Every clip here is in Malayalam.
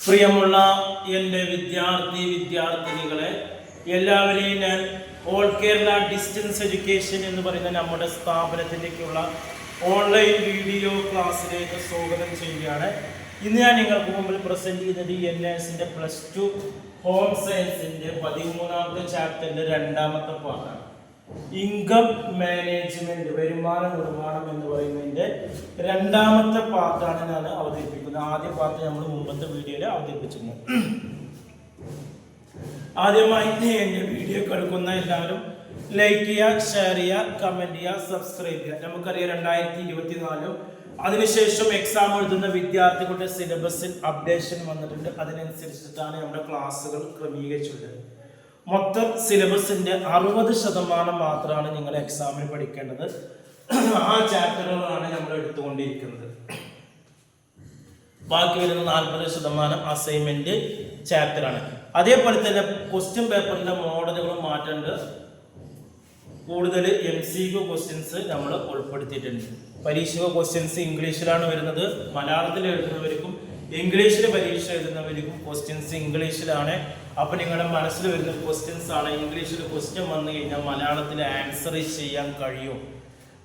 പ്രിയമുള്ള എൻ്റെ വിദ്യാർത്ഥിനികളെ എല്ലാവരെയും ഞാൻ ഓൾ കേരള ഡിസ്റ്റൻസ് എഡ്യൂക്കേഷൻ എന്ന് പറയുന്ന നമ്മുടെ സ്ഥാപനത്തിലേക്കുള്ള ഓൺലൈൻ വീഡിയോ ക്ലാസ്സിലേക്ക് സ്വാഗതം ചെയ്യുകയാണ്. ഇന്ന് ഞാൻ നിങ്ങൾക്ക് മുമ്പിൽ പ്രസന്റ് ചെയ്യുന്നത് NS +2 ഹോം സയൻസിൻ്റെ 13ാമത്തെ ചാപ്റ്ററിൻ്റെ 2ാമത്തെ പാർട്ടാണ്. ഇൻകം മാനേജ്മെന്റ്, വരുമാന നിർമ്മാണം എന്ന് പറയുന്നതിൻ്റെ 2ാമത്തെ പാർട്ടാണ് ഞാൻ അവതരിപ്പിക്കുന്നത്. ആദ്യ പാർട്ട് നമ്മൾ മുമ്പത്തെ വീഡിയോയിൽ അവതരിപ്പിച്ചിരുന്നു. ആദ്യമായി എൻ്റെ വീഡിയോ കേൾക്കുന്ന എല്ലാവരും ലൈക്ക് ചെയ്യുക, ഷെയർ ചെയ്യുക, കമൻറ്റ് ചെയ്യുക, സബ്സ്ക്രൈബ് ചെയ്യുക. നമുക്കറിയാം 2024 അതിനുശേഷം എക്സാം എഴുതുന്ന വിദ്യാർത്ഥികളുടെ സിലബസിൽ അപ്ഡേഷൻ വന്നിട്ടുണ്ട്. അതിനനുസരിച്ചിട്ടാണ് നമ്മുടെ ക്ലാസ്സുകൾ ക്രമീകരിച്ചിട്ടുള്ളത്. മൊത്തം സിലബസിൻ്റെ 60% മാത്രമാണ് നിങ്ങൾ എക്സാമിന് പഠിക്കേണ്ടത്. ആ ചാപ്റ്ററുകളാണ് നമ്മൾ എടുത്തുകൊണ്ടിരിക്കുന്നത്. ബാക്കി വരുന്ന 40% അസൈൻമെന്റ് ചാപ്റ്ററാണ്. അതേപോലെ തന്നെ ക്വസ്റ്റ്യൻ പേപ്പറിന്റെ മോഡലുകളും മാറ്റേണ്ട കൂടുതൽ MCQ ക്വസ്റ്റ്യൻസ് നമ്മൾ ഉൾപ്പെടുത്തിയിട്ടുണ്ട്. പരീക്ഷ ക്വസ്റ്റ്യൻസ് ഇംഗ്ലീഷിലാണ് വരുന്നത്. മലയാളത്തിൽ എഴുതുന്നവർക്കും ഇംഗ്ലീഷിൽ പരീക്ഷ എഴുതുന്നവർക്കും ക്വസ്റ്റ്യൻസ് ഇംഗ്ലീഷിലാണ്. അപ്പോൾ നിങ്ങളുടെ മനസ്സിൽ വരുന്ന ക്വസ്റ്റ്യൻസ് ആണ്. ഇംഗ്ലീഷിൽ ക്വസ്റ്റ്യൻ വന്നു കഴിഞ്ഞാൽ മലയാളത്തിൽ ആൻസർ ചെയ്യാൻ കഴിയും.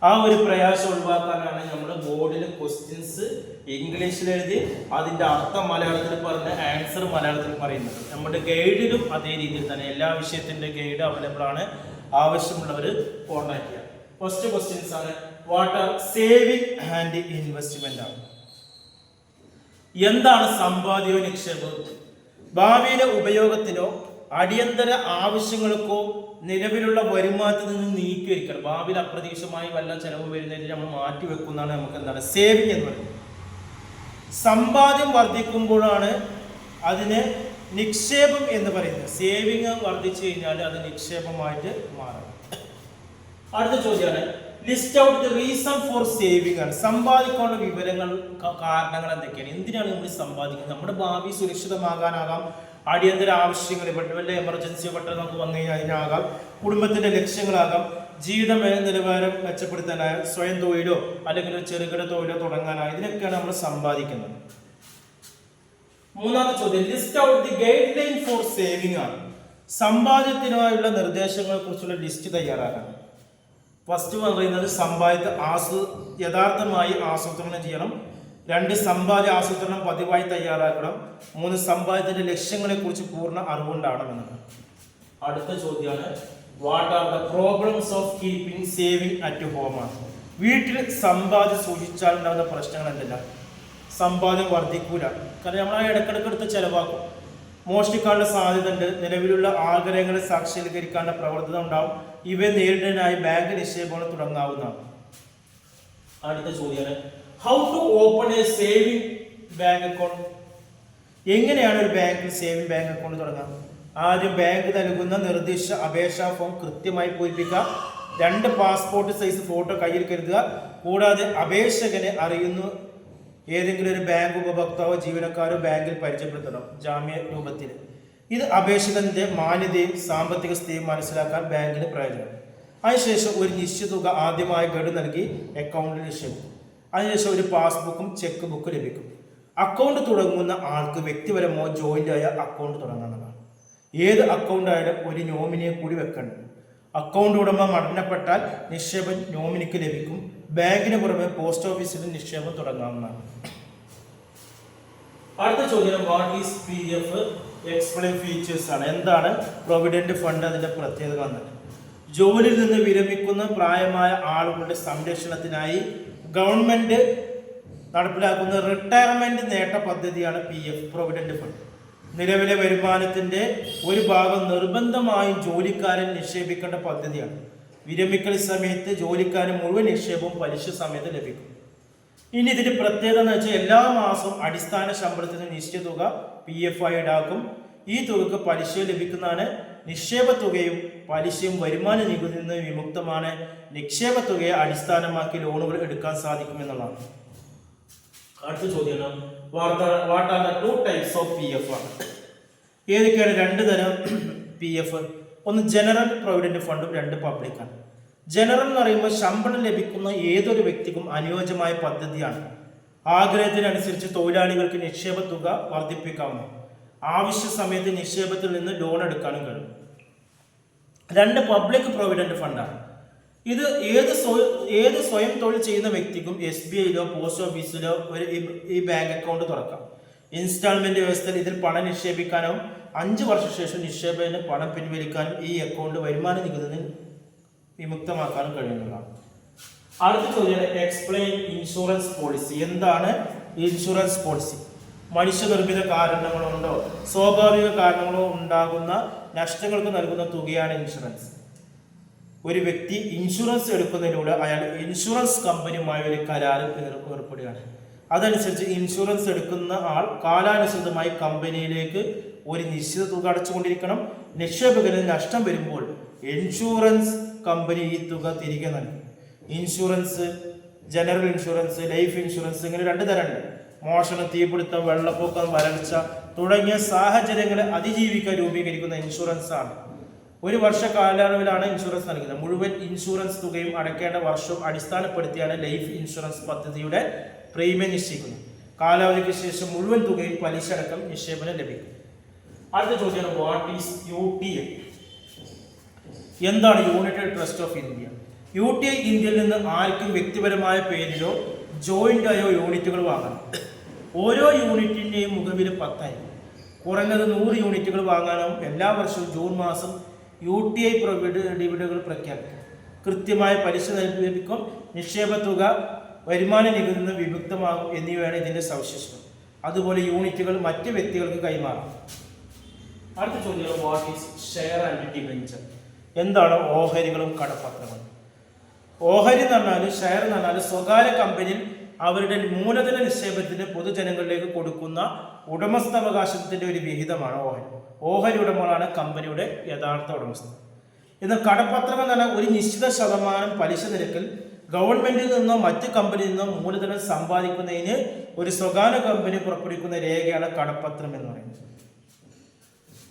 ആ ഒരു പ്രയാസം ഒഴിവാക്കാനാണ് നമ്മൾ ബോർഡിൽ ക്വസ്റ്റ്യൻസ് ഇംഗ്ലീഷിൽ എഴുതി അതിൻ്റെ അർത്ഥം മലയാളത്തിൽ പറഞ്ഞ് ആൻസർ മലയാളത്തിൽ പറയുന്നത്. നമ്മുടെ ഗൈഡിലും അതേ രീതിയിൽ തന്നെ എല്ലാ വിഷയത്തിൻ്റെ ഗൈഡ് അവൈലബിൾ ആണ്. ആവശ്യമുള്ളവർ കോൺടാക്ട് ചെയ്യാം. ഫസ്റ്റ് ക്വസ്റ്റ്യൻസ് ആണ്, what are saving and investment ആണ്. എന്താണ് സമ്പാദ്യവും നിക്ഷേപവും? ഭാവിയിലെ ഉപയോഗത്തിനോ അടിയന്തര ആവശ്യങ്ങൾക്കോ നിലവിലുള്ള വരുമാനത്തിൽ നിന്ന് നീക്കി വയ്ക്കണം. ഭാവിയിൽ അപ്രതീക്ഷിതമായി വല്ല ചെലവ് വരുന്നതിന് നമ്മൾ മാറ്റി വെക്കുന്നതാണ് നമുക്ക് എന്താണ് സേവിങ് എന്ന് പറയുന്നത്. സമ്പാദ്യം വർദ്ധിക്കുമ്പോഴാണ് അതിന് നിക്ഷേപം എന്ന് പറയുന്നത്. സേവിങ് വർദ്ധിച്ചു കഴിഞ്ഞാൽ അത് നിക്ഷേപമായിട്ട് മാറും. അടുത്ത ചോദ്യമാണ്, list out the reason for saving ആണ്. സമ്പാദിക്കാനുള്ള വിവരങ്ങൾ, കാരണങ്ങൾ എന്തൊക്കെയാണ്? എന്തിനാണ് നമ്മൾ സമ്പാദിക്കുന്നത്? നമ്മുടെ ഭാവി സുരക്ഷിതമാകാനാകാം, അടിയന്തര ആവശ്യങ്ങൾ, വല്ല എമർജൻസി പെട്ടെന്ന് നമുക്ക് വന്നു കഴിഞ്ഞാൽ അതിനാകാം, കുടുംബത്തിന്റെ ലക്ഷ്യങ്ങളാകാം, ജീവിത നിലവാരം മെച്ചപ്പെടുത്താനായ സ്വയം തൊഴിലോ അല്ലെങ്കിൽ ഒരു ചെറുകിട തൊഴിലോ തുടങ്ങാനായി, ഇതിനൊക്കെയാണ് നമ്മൾ സമ്പാദിക്കുന്നത്. മൂന്നാമത്തെ ചോദ്യം, list out the guide line four saving ആണ്. സമ്പാദ്യത്തിനായുള്ള നിർദ്ദേശങ്ങളെ കുറിച്ചുള്ള ലിസ്റ്റ് തയ്യാറാക്കണം. ഫസ്റ്റ് പറയുന്നത് സമ്പാദ്യത്തെ യഥാർത്ഥമായി ആസൂത്രണം ചെയ്യണം. 2 സമ്പാദ്യ ആസൂത്രണം പതിവായി തയ്യാറാക്കണം. 3 സമ്പാദ്യത്തിന്റെ ലക്ഷ്യങ്ങളെ കുറിച്ച് പൂർണ്ണ അറിവുണ്ടാവണമെന്നാണ്. അടുത്ത ചോദ്യമാണ്, what are the problems of keeping saving at home ആണ്. വീട്ടിൽ സമ്പാദ്യം സൂക്ഷിച്ചാൽ ഉണ്ടാകുന്ന പ്രശ്നങ്ങൾ എന്തെല്ലാം? സമ്പാദ്യം വർദ്ധിക്കൂല, കാരണം നമ്മൾ ഇടക്കിടക്ക് എടുത്ത് ചെലവാക്കും. മോഷ്ടിക്കാനുള്ള സാധ്യത ഉണ്ട്. നിലവിലുള്ള ആഗ്രഹങ്ങളെ സാക്ഷാത്കരിക്കാനുള്ള പ്രവർത്തനം ഉണ്ടാവും. ഇവയെ നേരിടാനായി ബാങ്ക് നിക്ഷേപങ്ങൾ തുടങ്ങാവുന്നതാണ്. അടുത്ത ചോദ്യമാണ്, how to open a saving bank account. എങ്ങനെയാണ് ഒരു ബാങ്കിൽ സേവിങ് ബാങ്ക് അക്കൗണ്ട് തുടങ്ങാം? ആദ്യം ബാങ്ക് നൽകുന്ന നിർദ്ദിഷ്ട അപേക്ഷാ ഫോം കൃത്യമായി പൂരിപ്പിക്കുക. 2 പാസ്പോർട്ട് സൈസ് ഫോട്ടോ കയ്യിൽ കരുതുക. കൂടാതെ അപേക്ഷകനെ അറിയുന്ന ഏതെങ്കിലും ഒരു ബാങ്ക് ഉപഭോക്താവോ ജീവനക്കാരോ ബാങ്കിൽ പരിചയപ്പെടുത്തണം, ജാമ്യ രൂപത്തിൽ. ഇത് അപേക്ഷകന്റെ മാന്യതയും സാമ്പത്തിക സ്ഥിതിയും മനസ്സിലാക്കാൻ ബാങ്കിന് പ്രയോജനം. അതിനുശേഷം ഒരു നിശ്ചിത തുക ആദ്യമായി ഗഡു നൽകി അക്കൗണ്ടിൽ നിക്ഷേപിക്കും. അതിനുശേഷം ഒരു പാസ്ബുക്കും ചെക്ക് ബുക്കും ലഭിക്കും. അക്കൗണ്ട് തുടങ്ങുന്ന ആൾക്ക് വ്യക്തിപരമോ ജോയിന്റ് ആയ അക്കൗണ്ട് തുടങ്ങുന്നതാണ്. ഏത് അക്കൗണ്ട് ആയാലും ഒരു നോമിനിയെ കൂടി വെക്കണം. അക്കൗണ്ട് ഉടമ മരണപ്പെട്ടാൽ നിക്ഷേപം നോമിനിക്ക് ലഭിക്കും. ബാങ്കിന് പുറമെ പോസ്റ്റ് ഓഫീസിൽ നിക്ഷേപം തുടങ്ങാവുന്നതാണ്. അടുത്ത ചോദ്യം, what is PF? Explain features ആണ്. എന്താണ് പ്രൊവിഡന്റ് ഫണ്ട്? അതിന്റെ പ്രത്യേകത എന്താണ്? ജോലിയിൽ നിന്ന് വിരമിക്കുന്ന പ്രായമായ ആളുകളുടെ സംരക്ഷണത്തിനായി ഗവൺമെന്റ് നടപ്പിലാക്കുന്ന റിട്ടയർമെന്റ് നേട്ട പദ്ധതിയാണ് PF, പ്രൊവിഡന്റ് ഫണ്ട്. നിലവിലെ വരുമാനത്തിന്റെ ഒരു ഭാഗം നിർബന്ധമായും ജോലിക്കാരൻ നിക്ഷേപിക്കേണ്ട പദ്ധതിയാണ്. വിരമിക്കൽ സമയത്ത് ജോലിക്കാരൻ മുഴുവൻ നിക്ഷേപവും പലിശ സമയത്ത് ലഭിക്കും. ഇനി ഇതിന്റെ പ്രത്യേകത എന്ന് വെച്ചാൽ എല്ലാ മാസവും അടിസ്ഥാന ശമ്പളത്തിന് നിശ്ചിത തുക PF ആയി ഈടാക്കും. ഈ തുകക്ക് പലിശ ലഭിക്കുന്നതാണ്. നിക്ഷേപ തുകയും പലിശയും വരുമാന നികുതിയിൽ നിന്ന് വിമുക്തമാണ്. നിക്ഷേപ തുകയെ അടിസ്ഥാനമാക്കി ലോണുകൾ എടുക്കാൻ സാധിക്കുമെന്നുള്ളതാണ്. അടുത്ത ചോദ്യമാണ്, what are the 2 types of PF ആണ്. ഏതൊക്കെയാണ് 2 തരം PF? ഒന്ന് ജനറൽ പ്രൊവിഡന്റ് ഫണ്ടും 2 പബ്ലിക് ആണ്. ജനറൽ എന്ന് പറയുമ്പോൾ ശമ്പളം ലഭിക്കുന്ന ഏതൊരു വ്യക്തിക്കും അനുയോജ്യമായ പദ്ധതിയാണ്. ആഗ്രഹത്തിനനുസരിച്ച് തൊഴിലാളികൾക്ക് നിക്ഷേപ തുക വർദ്ധിപ്പിക്കാവുന്നു. ആവശ്യ സമയത്ത് നിക്ഷേപത്തിൽ നിന്ന് ലോൺ എടുക്കാനും കഴിയും. 2 പബ്ലിക് പ്രൊവിഡന്റ് ഫണ്ടാണ്. ഇത് ഏത് സ്വയം തൊഴിൽ ചെയ്യുന്ന വ്യക്തിക്കും SBIയിലോ പോസ്റ്റ് ഓഫീസിലോ ഈ ബാങ്ക് അക്കൗണ്ട് തുറക്കാം. ഇൻസ്റ്റാൾമെന്റ് വ്യവസ്ഥയിൽ ഇതിൽ പണം നിക്ഷേപിക്കാനും 5 വർഷ ശേഷം നിക്ഷേപത്തിന് പണം പിൻവലിക്കാനും ഈ അക്കൗണ്ട് വരുമാന നികുതി വിമുക്തമാക്കാനും കഴിയുന്നതാണ്. അടുത്ത ചോദ്യം, എക്സ്പ്ലെയിൻ ഇൻഷുറൻസ് പോളിസി. എന്താണ് ഇൻഷുറൻസ് പോളിസി? മനുഷ്യനിർമ്മിത കാരണങ്ങളുണ്ടോ സ്വാഭാവിക കാരണങ്ങളോ ഉണ്ടാകുന്ന നഷ്ടങ്ങൾക്ക് നൽകുന്ന തുകയാണ് ഇൻഷുറൻസ്. ഒരു വ്യക്തി ഇൻഷുറൻസ് എടുക്കുന്നതിലൂടെ അയാൾ ഇൻഷുറൻസ് കമ്പനിയുമായി ഒരു കരാറിൽ ഏർപ്പെടുകയാണ്. അതനുസരിച്ച് ഇൻഷുറൻസ് എടുക്കുന്ന ആൾ കാലാനുസൃതമായി കമ്പനിയിലേക്ക് ഒരു നിശ്ചിത തുക അടച്ചുകൊണ്ടിരിക്കണം. നിക്ഷേപകന് നഷ്ടം വരുമ്പോൾ ഇൻഷുറൻസ് കമ്പനി ഈ തുക തിരികെ നൽകും. Insurance, general insurance, life insurance, ഇങ്ങനെ 2 തരമുണ്ട്. മോഷണം, തീപിടുത്തം, വെള്ളപ്പൊക്കം, വരൾച്ച തുടങ്ങിയ സാഹചര്യങ്ങളെ അതിജീവിക്കാൻ രൂപീകരിക്കുന്ന ഇൻഷുറൻസ് ആണ്. 1 വർഷ കാലയളവിലാണ് ഇൻഷുറൻസ് നൽകുന്നത്. മുഴുവൻ ഇൻഷുറൻസ് തുകയും അടയ്ക്കേണ്ട വർഷവും അടിസ്ഥാനപ്പെടുത്തിയാണ് ലൈഫ് ഇൻഷുറൻസ് പദ്ധതിയുടെ പ്രീമിയം നിശ്ചയിക്കുന്നത്. കാലാവധിക്ക് ശേഷം മുഴുവൻ തുകയും പലിശ അടക്കം നിക്ഷേപനം ലഭിക്കും. അടുത്ത ചോദ്യമാണ്, വാട്ട് ഈസ് UTI? എന്താണ് United trust of India? UTI ഇന്ത്യയിൽ നിന്ന് ആർക്കും വ്യക്തിപരമായ പേരിലോ ജോയിന്റ് ആയോ യൂണിറ്റുകൾ വാങ്ങണം. ഓരോ യൂണിറ്റിൻ്റെയും മുഖവില 10 ആയിരിക്കും. കുറഞ്ഞത് 100 യൂണിറ്റുകൾ വാങ്ങാനും എല്ലാ വർഷവും ജൂൺ മാസം UTI ഡിവിഡൻഡുകൾ പ്രഖ്യാപിക്കും. കൃത്യമായ പലിശ ലഭിക്കും. നിക്ഷേപ തുക വരുമാന നികുതിയിൽ നിന്ന് വിമുക്തമാകും എന്നിവയാണ് ഇതിൻ്റെ സവിശേഷത. അതുപോലെ യൂണിറ്റുകൾ മറ്റ് വ്യക്തികൾക്ക് കൈമാറാം. അടുത്ത ചോദ്യം, what is share and debenture? എന്താണ് ഓഹരികളും കടപ്പത്രങ്ങളും? ഓഹരി എന്ന് പറഞ്ഞാൽ, ഷെയർ എന്ന് പറഞ്ഞാൽ സ്വകാര്യ കമ്പനിയിൽ അവരുടെ മൂലധന നിക്ഷേപത്തിന് പൊതുജനങ്ങളിലേക്ക് കൊടുക്കുന്ന ഉടമസ്ഥാവകാശത്തിന്റെ ഒരു വിഹിതമാണ് ഓഹരി. ഓഹരി ഉടമകളാണ് കമ്പനിയുടെ യഥാർത്ഥ ഉടമസ്ഥർ. എന്നാൽ കടപ്പത്രങ്ങൾ എന്ന് പറഞ്ഞാൽ ഒരു നിശ്ചിത ശതമാനം പലിശ നിരക്കിൽ ഗവൺമെന്റിൽ നിന്നോ മറ്റ് കമ്പനിയിൽ നിന്നോ മൂലധനം സമ്പാദിക്കുന്നതിന് ഒരു സ്വകാര്യ കമ്പനി പുറപ്പെടുവിക്കുന്ന രേഖയാണ് കടപ്പത്രം എന്ന് പറയുന്നത്.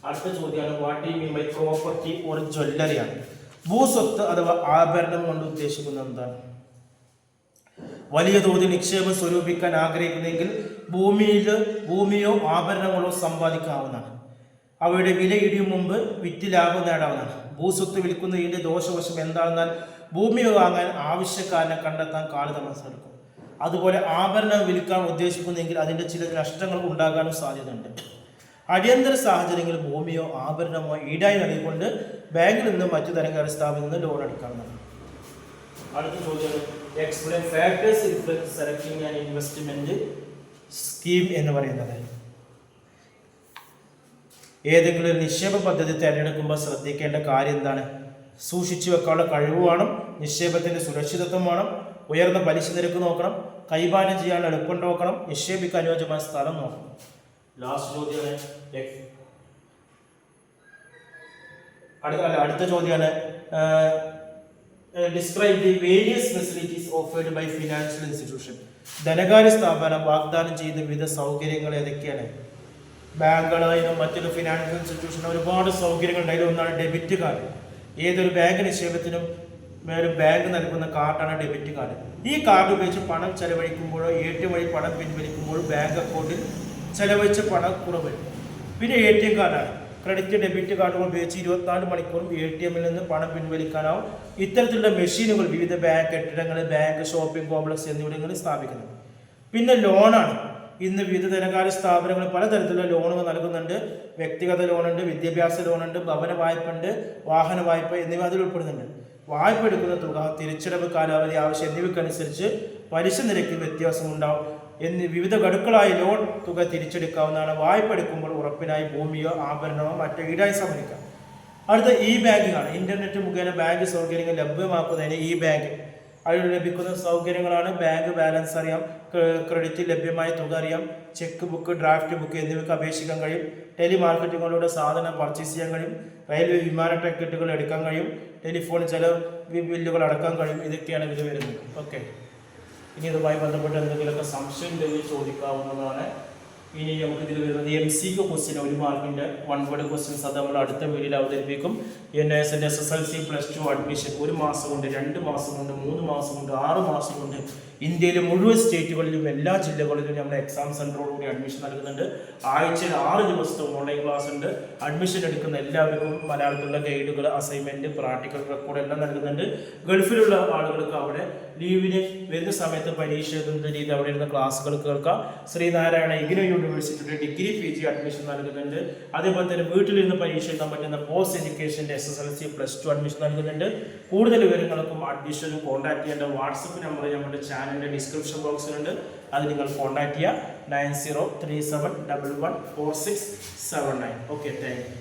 അടുത്ത ചോദ്യമാണ്, what do you mean by property or ജ്വല്ലറിയാണ്? ഭൂസ്വത്ത് അഥവാ ആഭരണം കൊണ്ട് ഉദ്ദേശിക്കുന്നത് എന്താണ്? വലിയ തോതിൽ നിക്ഷേപം സ്വരൂപിക്കാൻ ആഗ്രഹിക്കുന്നെങ്കിൽ ഭൂമിയോ ആഭരണങ്ങളോ സമ്പാദിക്കാവുന്നതാണ്. അവയുടെ വില ഇടിയും മുമ്പ് വിറ്റ് ലാഭം നേടാവുന്നതാണ്. ഭൂസ്വത്ത് വിൽക്കുന്നതിൻ്റെ ദോഷവശം എന്താണെന്നാൽ ഭൂമി വാങ്ങാൻ ആവശ്യക്കാരനെ കണ്ടെത്താൻ കാലതാമസം എടുക്കും. അതുപോലെ ആഭരണം വിൽക്കാൻ ഉദ്ദേശിക്കുന്നെങ്കിൽ അതിൻ്റെ ചില നഷ്ടങ്ങൾ ഉണ്ടാകാനും സാധ്യതയുണ്ട്. അടിയന്തര സാഹചര്യങ്ങളിൽ ഭൂമിയോ ആഭരണമോ ഈടായി നൽകിക്കൊണ്ട് ബാങ്കിൽ നിന്ന് മറ്റു ധനകാര്യ സ്ഥാപനത്തിൽ നിന്ന് ലോൺ എടുക്കാവുന്നതാണ്. അടുത്ത ചോദ്യം, explain factors influence selecting and investment scheme എന്ന് പറയുന്നത്. ഏതെങ്കിലും ഒരു നിക്ഷേപ പദ്ധതി തിരഞ്ഞെടുക്കുമ്പോൾ ശ്രദ്ധിക്കേണ്ട കാര്യം എന്താണ്? സൂക്ഷിച്ചു വെക്കാനുള്ള കഴിവ് വേണം, നിക്ഷേപത്തിന്റെ സുരക്ഷിതത്വം വേണം, ഉയർന്ന പലിശ നിരക്ക് നോക്കണം, കൈകാര്യം ചെയ്യാനുള്ള എളുപ്പം നോക്കണം, നിക്ഷേപിക്കാൻ അനുയോജ്യമായ സ്ഥലം നോക്കണം. ലാസ്റ്റ് ചോദ്യമാണ്, അടുത്ത ചോദ്യമാണ്, describe the various facilities offered by financial institution. ധനകാര്യ സ്ഥാപനം വാഗ്ദാനം ചെയ്ത വിവിധ സൗകര്യങ്ങൾ ഏതൊക്കെയാണ്? ബാങ്കുകളായാലും മറ്റൊരു ഫിനാൻഷ്യൽ ഇൻസ്റ്റിറ്റ്യൂഷനും ഒരുപാട് സൗകര്യങ്ങളുണ്ട്. അതിലൊന്നാണ് ഡെബിറ്റ് കാർഡ്. ഏതൊരു ബാങ്ക് നിക്ഷേപത്തിനും മേലും ബാങ്ക് നൽകുന്ന കാർഡാണ് ഡെബിറ്റ് കാർഡ്. ഈ കാർഡ് ഉപയോഗിച്ച് പണം ചെലവഴിക്കുമ്പോഴോ ATM വഴി പണം പിൻവലിക്കുമ്പോഴോ ബാങ്ക് അക്കൗണ്ടിൽ ചെലവഴിച്ച പണം കുറവ്. പിന്നെ ATM കാർഡാണ്. ക്രെഡിറ്റ് ഡെബിറ്റ് കാർഡുകൾ ഉപയോഗിച്ച് 24 മണിക്കൂറും ATMൽ നിന്ന് പണം പിൻവലിക്കാനാവും. ഇത്തരത്തിലുള്ള മെഷീനുകൾ വിവിധ ബാങ്ക് കെട്ടിടങ്ങൾ, ബാങ്ക്, ഷോപ്പിംഗ് കോംപ്ലക്സ് എന്നിവിടങ്ങളിൽ സ്ഥാപിക്കുന്നത്. പിന്നെ ലോണാണ്. ഇന്ന് വിവിധ ധനകാര്യ സ്ഥാപനങ്ങൾ പലതരത്തിലുള്ള ലോണുകൾ നൽകുന്നുണ്ട്. വ്യക്തിഗത ലോണുണ്ട്, വിദ്യാഭ്യാസ ലോണുണ്ട്, ഭവന വായ്പ ഉണ്ട്, വാഹന വായ്പ എന്നിവ അതിൽ ഉൾപ്പെടുന്നുണ്ട്. വായ്പ എടുക്കുന്ന തുക, തിരിച്ചടവ് കാലാവധി, ആവശ്യം എന്നിവയ്ക്കനുസരിച്ച് പലിശ നിരക്കിൽ വ്യത്യാസം ഉണ്ടാവും. വിവിധ ഗഡുക്കളായി ലോൺ തുക തിരിച്ചെടുക്കാവുന്നതാണ്. വായ്പ എടുക്കുമ്പോൾ ഉറപ്പിനായി ഭൂമിയോ ആഭരണമോ മറ്റോ ഈടായി സമർപ്പിക്കാം. അടുത്ത ബാങ്കിംഗ് ആണ്. ഇന്റർനെറ്റ് മുഖേന ബാങ്ക് സൗകര്യങ്ങൾ ലഭ്യമാക്കുന്നതിന് ബാങ്ക് അതിൽ ലഭിക്കുന്ന സൗകര്യങ്ങളാണ് ബാങ്ക് ബാലൻസ് അറിയാം, ക്രെഡിറ്റ് ലഭ്യമായ തുക അറിയാം, ചെക്ക് ബുക്ക്, ഡ്രാഫ്റ്റ് ബുക്ക് എന്നിവയ്ക്ക് അപേക്ഷിക്കാൻ കഴിയും. ടെലിമാർക്കറ്റിങ്ങിലൂടെ സാധനം പർച്ചേസ് ചെയ്യാൻ കഴിയും. റെയിൽവേ വിമാന ടിക്കറ്റുകൾ എടുക്കാൻ കഴിയും. ടെലിഫോൺ ചെലവ് ബില്ലുകൾ അടക്കാൻ കഴിയും. ഇതൊക്കെയാണ് ഇതിൽ വരുന്നത്. ഓക്കെ, ഇനി ഇതുമായി ബന്ധപ്പെട്ട് എന്തെങ്കിലുമൊക്കെ സംശയം ഉണ്ടെങ്കിൽ ചോദിക്കാവുന്നതാണ്. ഇനി നമുക്ക് ഇതിൽ വരുന്നത് MCQ ക്വസ്റ്റ്യൻ 1 മാർക്കിന്റെ 1 വേർഡ് ക്വസ്റ്റ്യൻസ് അത് നമ്മൾ അടുത്ത വീഡിയോയിൽ അവതരിപ്പിക്കും. NSന്റെ SSLC +2 അഡ്മിഷൻ 1 മാസം കൊണ്ട് 2 മാസം കൊണ്ട് 3 മാസം കൊണ്ട് 6 മാസം കൊണ്ട് ഇന്ത്യയിലെ മുഴുവൻ സ്റ്റേറ്റുകളിലും എല്ലാ ജില്ലകളിലും നമ്മൾ എക്സാം സെന്ററോടുകൂടി അഡ്മിഷൻ നൽകുന്നുണ്ട്. ആഴ്ചയിൽ 6 ദിവസത്തെ ഓൺലൈൻ ക്ലാസ് ഉണ്ട്. അഡ്മിഷൻ എടുക്കുന്ന എല്ലാവർക്കും മലയാളത്തിലുള്ള ഗൈഡുകൾ, അസൈൻമെന്റ്, പ്രാക്ടിക്കൽ റെക്കോർഡ് എല്ലാം നൽകുന്നുണ്ട്. ഗൾഫിലുള്ള ആളുകൾക്ക് അവിടെ ലീവിന് വരുന്ന സമയത്ത് പരീക്ഷ എഴുതുന്ന രീതി അവിടെ ഇരുന്ന ക്ലാസ്സുകൾ കേൾക്കാം. ശ്രീനാരായണ ഇഗ്നോ യൂണിവേഴ്സിറ്റിയുടെ ഡിഗ്രി PG അഡ്മിഷൻ നൽകുന്നുണ്ട്. അതേപോലെ തന്നെ വീട്ടിലിരുന്ന് പരീക്ഷ എഴുതാൻ പറ്റുന്ന പോസ്റ്റ് എഡ്യൂക്കേഷൻ്റെ SSLC +2 അഡ്മിഷൻ നൽകുന്നുണ്ട്. കൂടുതൽ വിവരങ്ങൾക്കും അഡ്മിഷനും കോൺടാക്ട് ചെയ്യേണ്ട വാട്സപ്പ് നമ്പർ നമ്മുടെ ചാനലിൻ്റെ ഡിസ്ക്രിപ്ഷൻ ബോക്സിലുണ്ട്. അത് നിങ്ങൾ കോൺടാക്ട് ചെയ്യുക 9037114679. Okay, thank you.